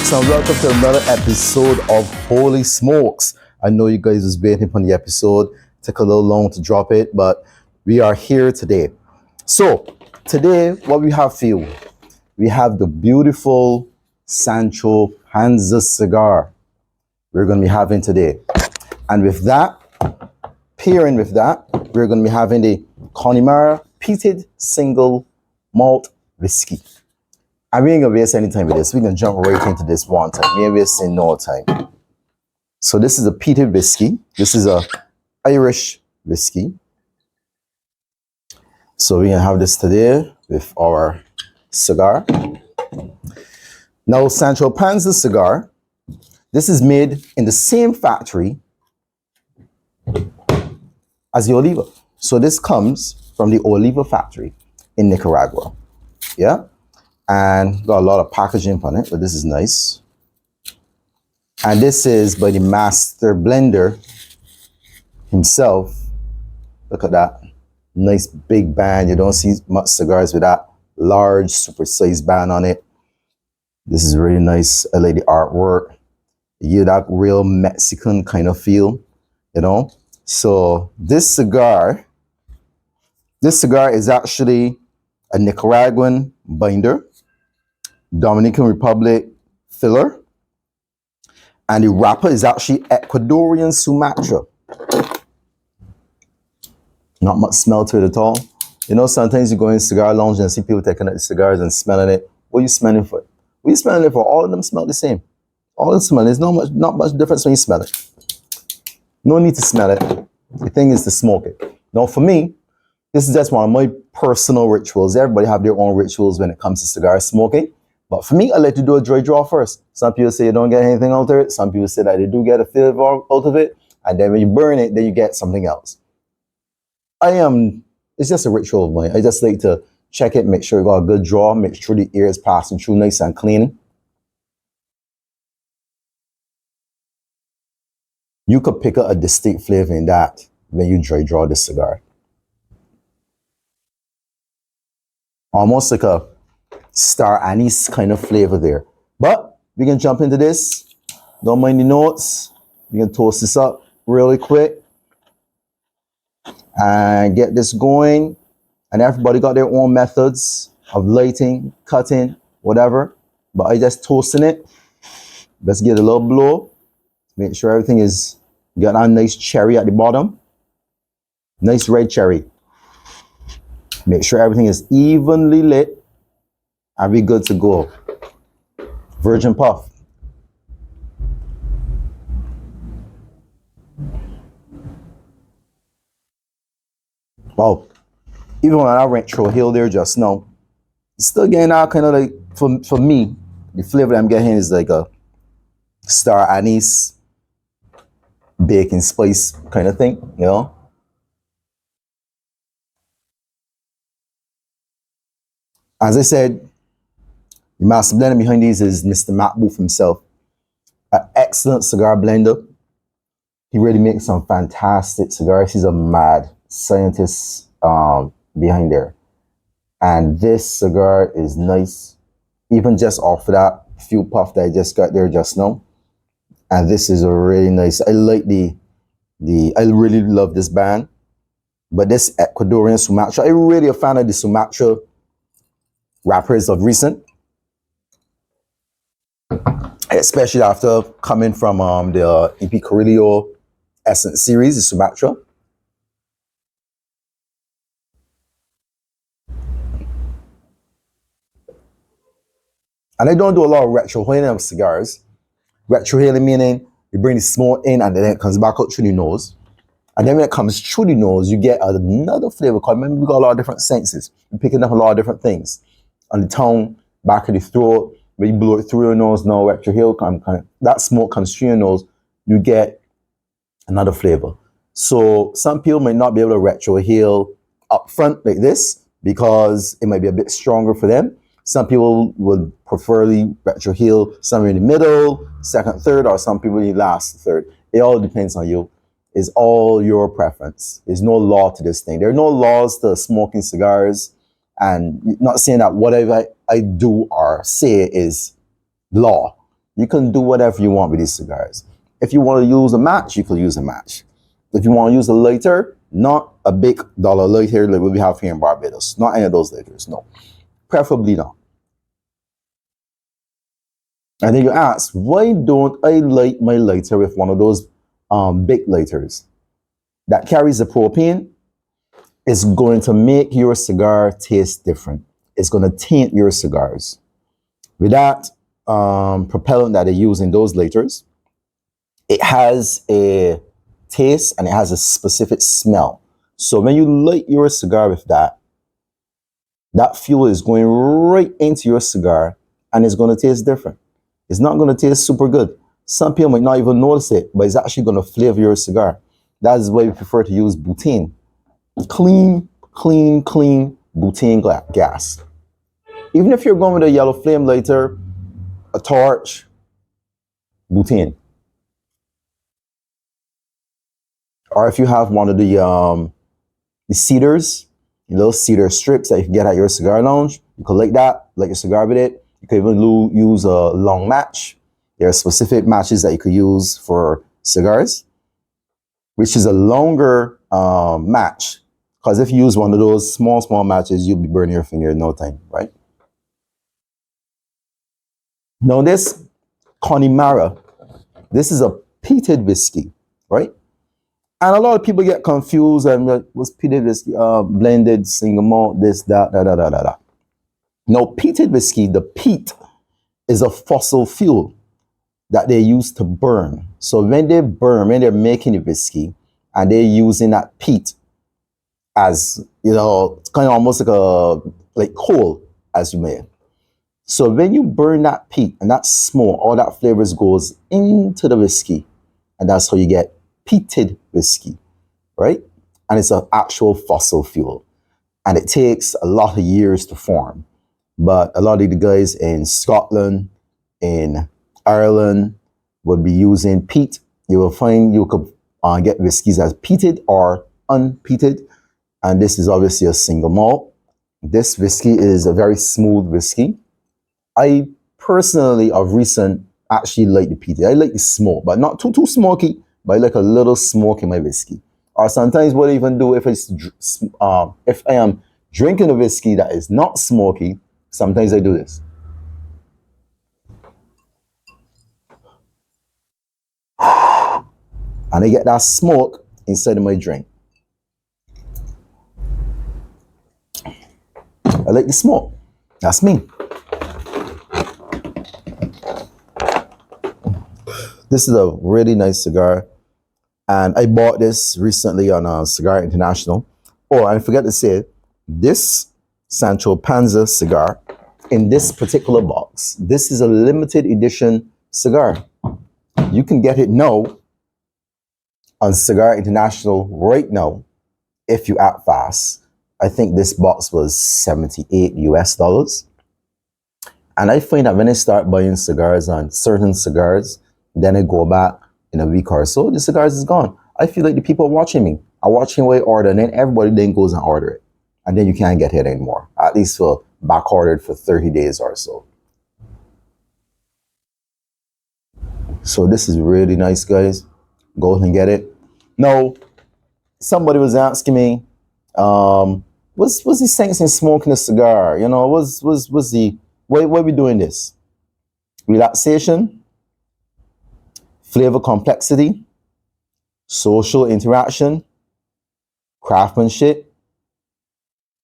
folks, and welcome to another episode of Holy Smokes. I know you guys was waiting for the episode. Took a little long to drop it, but we are here today. So today, what we have for you, we have the beautiful Sancho Panza cigar we're going to be having today. And with that, pairing with that, we're going to be having the Connemara peated single malt whiskey. And we ain't gonna waste any time with this. We're gonna jump right into this one time. We ain't wasting no time. So this is a peated whiskey. This is a Irish whiskey. So we're gonna have this today with our cigar. Now, Sancho Panza cigar. This is made in the same factory as the Oliva. So this comes from the Oliva factory in Nicaragua. Yeah. And got a lot of packaging on it, but this is nice. And this is by the master blender himself. Look at that. Nice big band. You don't see much cigars with that large, super sized band on it. This is really nice. I like the artwork. You get that real Mexican kind of feel, you know? So this cigar is actually a Nicaraguan binder, Dominican Republic filler, and the wrapper is actually Ecuadorian Sumatra. Not much smell to it at all. You know, sometimes you go in cigar lounge and see people taking out the cigars and smelling it. What are you smelling for? What are you smelling it for? All of them smell the same. All of them smell. There's not much difference when you smell it. No need to smell it. The thing is to smoke it. Now, for me, this is just one of my personal rituals. Everybody have their own rituals when it comes to cigar smoking. But for me, I like to do a dry draw first. Some people say you don't get anything out of it. Some people say that they do get a flavor out of it. And then when you burn it, then you get something else. It's just a ritual of mine. I just like to check it, make sure you got a good draw, make sure the air is passing through nice and clean. You could pick up a distinct flavor in that when you dry draw this cigar. Almost like a star anise kind of flavor there. But we can jump into this. Don't mind the notes. We can toast this up really quick and get this going. And everybody got their own methods of lighting, cutting, whatever. But I just toasting it. Let's get a little blow. Make sure everything is got a nice cherry at the bottom. Nice red cherry. Make sure everything is evenly lit. And we good to go. Virgin puff. Wow. Even when I went through a hill there just now, it's still getting out kind of like, for me, the flavor I'm getting is like a star anise, bacon spice kind of thing, you know? As I said, the master blender behind these is Mr. Matt Booth himself. An excellent cigar blender. He really makes some fantastic cigars. He's a mad scientist behind there. And this cigar is nice. Even just off of that few puff that I just got there just now. And this is a really nice, I like I really love this band. But this Ecuadorian Sumatra, I'm really a fan of the Sumatra wrappers of recent. Especially after coming from the EP Carrillo Essence series, the Sumatra. And I don't do a lot of retrohaling of cigars. Retrohaling meaning you bring the smoke in and then it comes back out through the nose. And then when it comes through the nose, you get another flavor. Because remember, we got a lot of different senses. You're picking up a lot of different things. On the tongue, back of the throat, when you blow it through your nose, now retrohale, that smoke comes through your nose, you get another flavor. So some people might not be able to retrohale up front like this because it might be a bit stronger for them. Some people would preferably retrohale somewhere in the middle, second, third, or some people need last, third. It all depends on you. It's all your preference. There's no law to this thing. There are no laws to smoking cigars, and not saying that whatever I do or say is law. You can do whatever you want with these cigars. If you want to use a match, you could use a match. If you want to use a lighter, not a big dollar lighter like we have here in Barbados. Not any of those lighters, no. Preferably not. And then you ask, why don't I light my lighter with one of those big lighters that carries the propane? It's going to make your cigar taste different. It's going to taint your cigars. With that propellant that they use in those lighters, it has a taste and it has a specific smell. So when you light your cigar with that, that fuel is going right into your cigar and it's going to taste different. It's not going to taste super good. Some people might not even notice it, but it's actually going to flavor your cigar. That is why we prefer to use butane. Clean butane gas. Even if you're going with a yellow flame lighter, a torch, butane. Or if you have one of the cedars, those cedar strips that you can get at your cigar lounge, you can light that, light your cigar with it. You can even use a long match. There are specific matches that you could use for cigars, which is a longer match. Because if you use one of those small matches, you'll be burning your finger in no time, right? Now this Connemara, this is a peated whiskey, right? And a lot of people get confused and like, what's peated whiskey? Blended, single malt, this, that. Now, peated whiskey, the peat is a fossil fuel that they use to burn. So when they burn, when they're making the whiskey, and they're using that peat as, it's kind of almost like coal, as you may. So when you burn that peat and that smoke, all that flavors goes into the whiskey, and that's how you get peated whiskey, right? And it's an actual fossil fuel, and it takes a lot of years to form. But a lot of the guys in Scotland, in Ireland, would be using peat. You will find you could get whiskeys as peated or unpeated. And this is obviously a single malt. This whiskey is a very smooth whiskey. I personally, of recent, actually like the peated. I like the smoke, but not too smoky, but I like a little smoke in my whiskey. Or sometimes what I even do if I am drinking a whiskey that is not smoky, sometimes I do this. And I get that smoke inside of my drink. I like the smoke. That's me. This is a really nice cigar. And I bought this recently on Cigar International. Oh, I forgot to say, this Sancho Panza cigar in this particular box, this is a limited edition cigar. You can get it now on Cigar International right now if you act fast. I think this box was $78 US. And I find that when I start buying cigars on certain cigars, then I go back in a week or so, the cigars is gone. I feel like the people are watching me. I'm watching what I order, and then everybody then goes and order it. And then you can't get it anymore, at least for back ordered for 30 days or so. So this is really nice, guys. Go and get it. Now, somebody was asking me, what's the sense in smoking a cigar? What's the, why are we doing this? Relaxation, flavor complexity, social interaction, craftsmanship,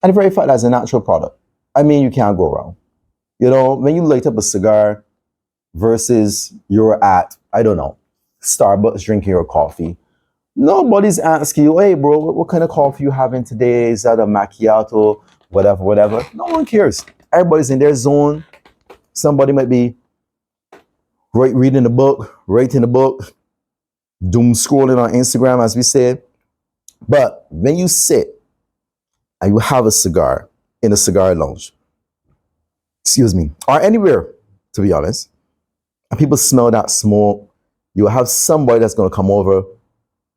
and the very fact that it's a natural product. I mean, you can't go wrong. When you light up a cigar versus you're at, I don't know, Starbucks drinking your coffee, nobody's asking you, hey, bro, what kind of coffee you having today? Is that a macchiato? Whatever. No one cares. Everybody's in their zone. Somebody might be reading the book, writing the book, doom scrolling on Instagram, as we said. But when you sit and you have a cigar in a cigar lounge, or anywhere, to be honest, and people smell that smoke, you have somebody that's going to come over.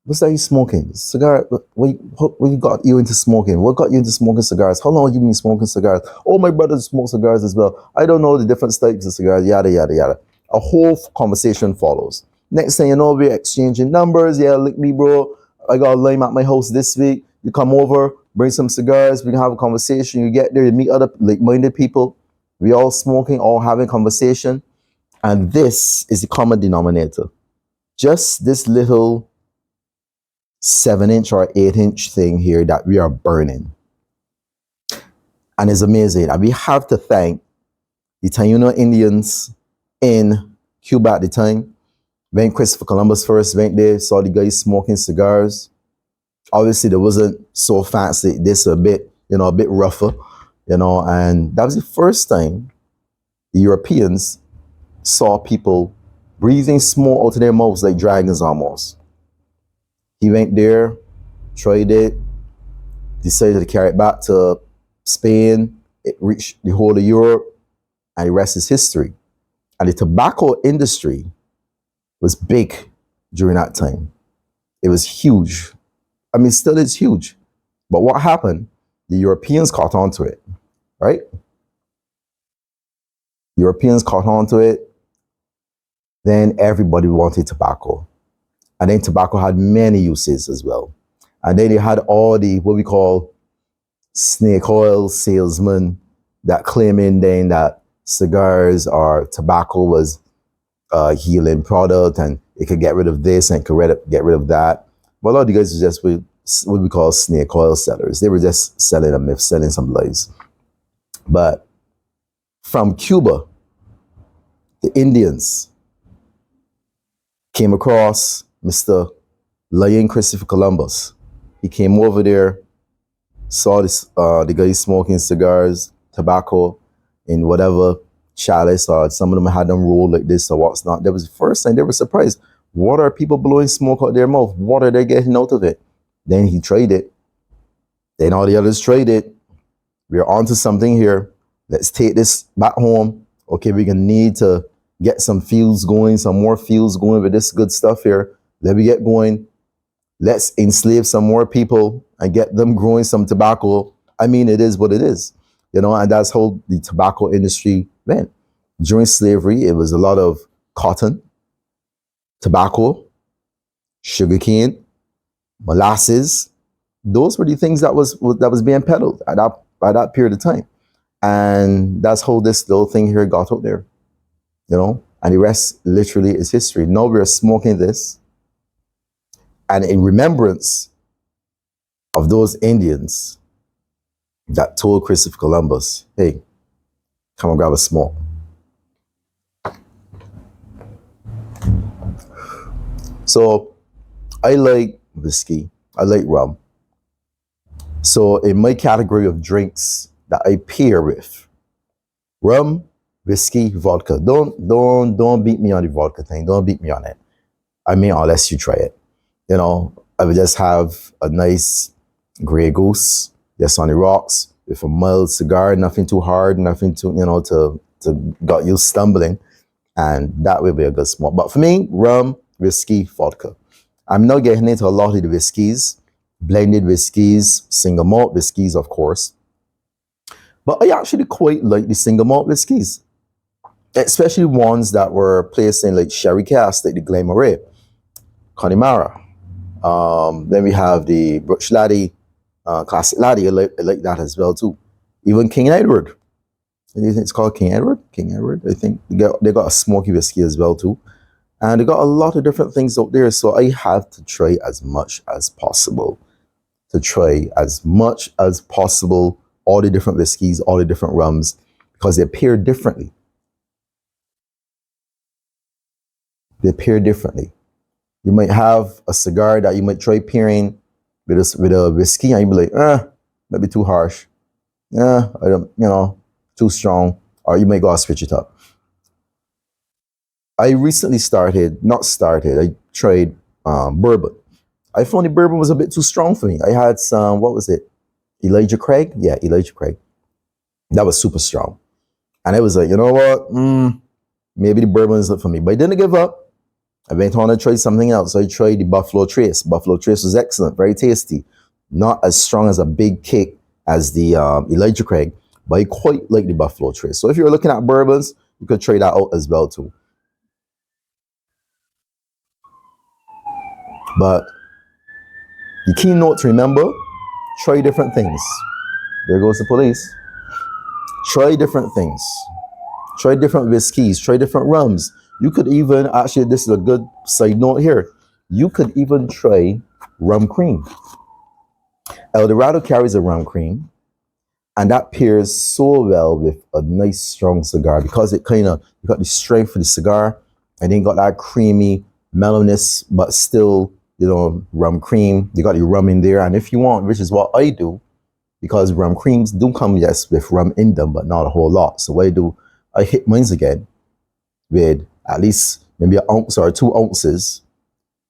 What's that you smoking? Cigar? What got you into smoking? What got you into smoking cigars? How long have you been smoking cigars? Oh, my brother smokes cigars as well. I don't know the different types of cigars, yada, yada, yada. a whole conversation follows. Next thing you know, we're exchanging numbers. Yeah, lick me, bro. I got a lime at my house this week. You come over, bring some cigars. We can have a conversation. You get there, you meet other like-minded people. We all smoking, all having conversation. And this is the common denominator. Just this little 7-inch or 8-inch thing here that we are burning. And it's amazing. And we have to thank the Taino Indians in Cuba at the time. When Christopher Columbus first went there, saw the guys smoking cigars. Obviously, there wasn't so fancy. This a bit, a bit rougher, and that was the first time the Europeans saw people breathing smoke out of their mouths like dragons almost. He went there, tried it, decided to carry it back to Spain. It reached the whole of Europe, and the rest is history. And the tobacco industry was big during that time. It was huge. I mean, still is huge. But what happened? The Europeans caught on to it, right? Europeans caught on to it. Then everybody wanted tobacco. And then tobacco had many uses as well. And then they had all the, what we call snake oil salesmen that claiming then that cigars or tobacco was a healing product and it could get rid of this and could get rid of that. But a lot of the guys were just what we call snake oil sellers. They were just selling a myth, selling some lies. But from Cuba, the Indians came across Mr. Lying Christopher Columbus. He came over there, saw this, the guys smoking cigars, tobacco in whatever chalice, or some of them had them rolled like this or what's not. That was the first time they were surprised. What are people blowing smoke out their mouth? What are they getting out of it? Then he tried it. Then all the others tried it. We're onto something here. Let's take this back home. Okay, we're gonna need to get some fields going, some more fields going with this good stuff here. Let me get going. Let's enslave some more people and get them growing some tobacco. I mean, it is what it is, and that's how the tobacco industry went. During slavery, it was a lot of cotton, tobacco, sugarcane, molasses. Those were the things that was being peddled at that period of time. And that's how this little thing here got out there, and the rest literally is history. Now we're smoking this. And in remembrance of those Indians that told Christopher Columbus, hey, come and grab a smoke. So I like whiskey. I like rum. So in my category of drinks that I pair with, rum, whiskey, vodka. Don't beat me on the vodka thing. Don't beat me on it. I mean, unless you try it. I would just have a nice Grey Goose, just on the rocks, with a mild cigar, nothing too hard, nothing too, to got you stumbling. And that will be a good smoke. But for me, rum, whiskey, vodka. I'm not getting into a lot of the whiskeys, blended whiskeys, single malt whiskeys, of course. But I actually quite like the single malt whiskeys, especially ones that were placed in like sherry cask, like the Glenmorangie, Connemara. Then we have the Brooch Laddie, Classic Laddie. I like that as well too. Even King Edward. I think it's called King Edward. King Edward. I think they got a smoky whiskey as well too. And they got a lot of different things out there. So I have to try as much as possible. All the different whiskeys, all the different rums, because they pair differently. You might have a cigar that you might try pairing with a whiskey, and you'd be like, maybe too harsh. I don't, too strong. Or you might go and switch it up. I recently I tried bourbon. I found the bourbon was a bit too strong for me. I had some, what was it? Elijah Craig? Yeah, Elijah Craig. That was super strong. And I was like, you know what? Maybe the bourbon is not for me. But I didn't give up. I went on to try something else. So I tried the Buffalo Trace. Buffalo Trace was excellent, very tasty. Not as strong as a big kick as the Elijah Craig, but I quite like the Buffalo Trace. So if you're looking at bourbons, you could try that out as well too. But the key note to remember, try different things. There goes the police. Try different things. Try different whiskeys, try different rums. You could even, actually, this is a good side note here. You could even try rum cream. El Dorado carries a rum cream, and that pairs so well with a nice strong cigar because it kind of, you got the strength of the cigar and then got that creamy mellowness, but still, you know, rum cream. You got the rum in there. And if you want, which is what I do, because rum creams do come, yes, with rum in them, but not a whole lot. So what I do, I hit mines again with at least maybe an ounce or 2 ounces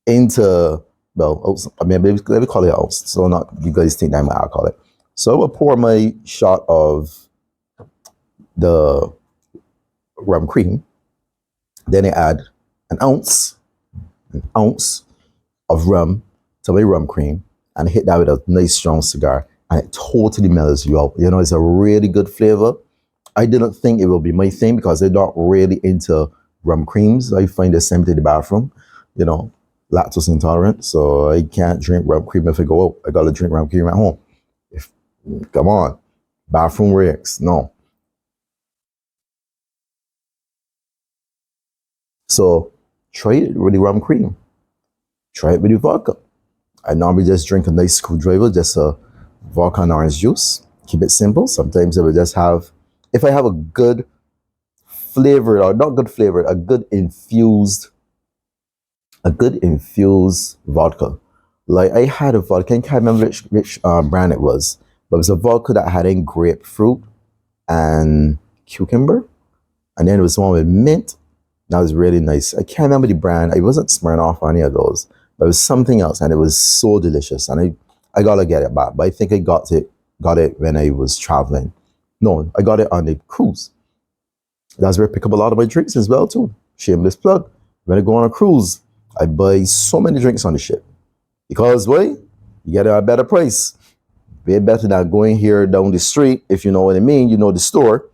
into, well, I mean, maybe, let me call it an ounce. So not, you guys think that I'll call it. So I will pour my shot of the rum cream. Then I add an ounce of rum to my rum cream and hit that with a nice strong cigar. And it totally mellows you out. You know, it's a really good flavor. I didn't think it will be my thing because I'm not really into rum creams. I find it same to the bathroom, you know, lactose intolerant. So I can't drink rum cream if I go out. I got to drink rum cream at home. Come on, bathroom rigs, no. So try it with the rum cream. Try it with the vodka. I normally just drink a nice screwdriver, just a vodka and orange juice. Keep it simple. Sometimes I will just have, if I have a good flavored, or not good flavored, a good infused vodka. Like I had a vodka, I can't remember which brand it was, but it was a vodka that had in grapefruit and cucumber. And then it was one with mint. That was really nice. I can't remember the brand. It wasn't Smirnoff or any of those, but it was something else. And it was so delicious. And I gotta get it back. But I think I got it when I was traveling. No, I got it on the cruise. That's where I pick up a lot of my drinks as well too. Shameless plug. When I go on a cruise, I buy so many drinks on the ship. Because why? You get it at a better price. Way better than going here down the street, if you know what I mean, you know the store.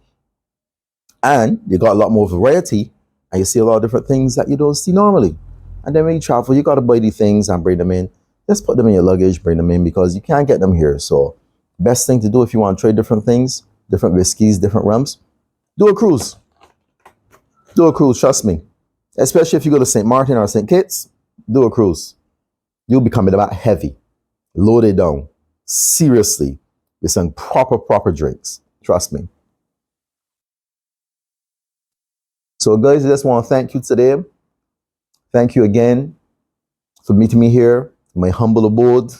And you got a lot more variety, and you see a lot of different things that you don't see normally. And then when you travel, you got to buy these things and bring them in. Just put them in your luggage, bring them in, because you can't get them here. So best thing to do if you want to try different things, different whiskeys, different rums, do a cruise. Do a cruise, trust me. Especially if you go to St. Martin or St. Kitts, do a cruise. You'll be coming about heavy, loaded down, seriously, with some proper drinks. Trust me. So guys, I just want to thank you today. Thank you again for meeting me here in my humble abode,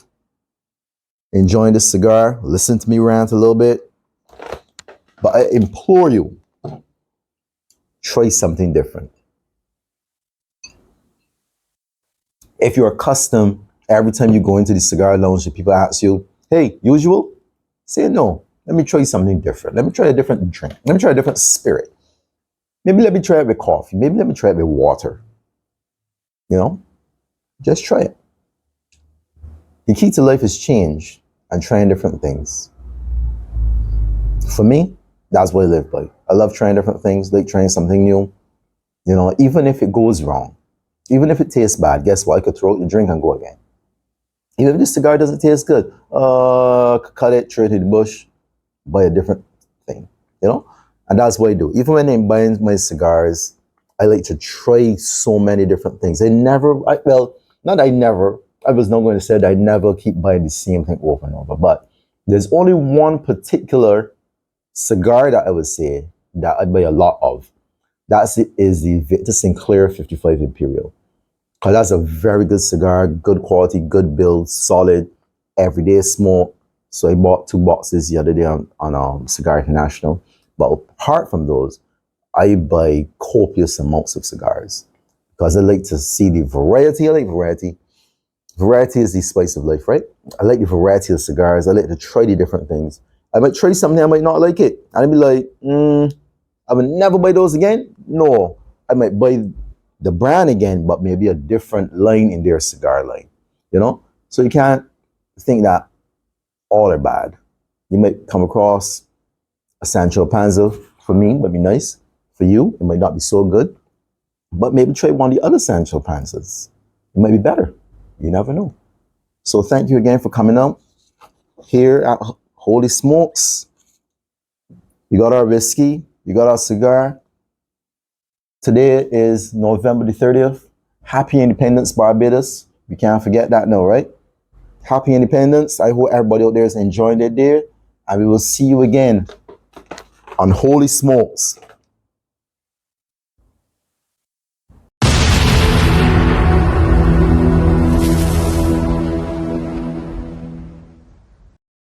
enjoying this cigar, listen to me rant a little bit. But I implore you, try something different. If you're accustomed, every time you go into the cigar lounge and people ask you, hey, usual? Say no. Let me try something different. Let me try a different drink. Let me try a different spirit. Maybe let me try it with coffee. Maybe let me try it with water. You know, just try it. The key to life is change and trying different things. For me, that's what I live by. I love trying different things, like trying something new. You know, even if it goes wrong, even if it tastes bad, guess what? I could throw out the drink and go again. Even if the cigar doesn't taste good, cut it, throw it in the bush, buy a different thing, you know? And that's what I do. Even when I'm buying my cigars, I like to try so many different things. I was not going to say that I never keep buying the same thing over and over, but there's only one particular cigar that I would say that I buy a lot of. Is the Victor Sinclair 55 Imperial. Because that's a very good cigar, good quality, good build, solid, everyday smoke. So I bought 2 boxes the other day on Cigar International. But apart from those, I buy copious amounts of cigars because I like to see the variety. I like variety. Variety is the spice of life, right? I like the variety of cigars. I like to try the different things. I might try something, I might not like it. And I'd be like, I would never buy those again. No, I might buy the brand again, but maybe a different line in their cigar line, you know? So you can't think that all are bad. You might come across a Sancho Panza, for me, might be nice. For you, it might not be so good, but maybe try one of the other Sancho Panzas. It might be better, You never know. So thank you again for coming out here at Holy Smokes. You got our whiskey, you got our cigar. Today is November the 30th. Happy Independence, Barbados. We can't forget that now, right? Happy Independence. I hope everybody out there is enjoying their day. And we will see you again on Holy Smokes.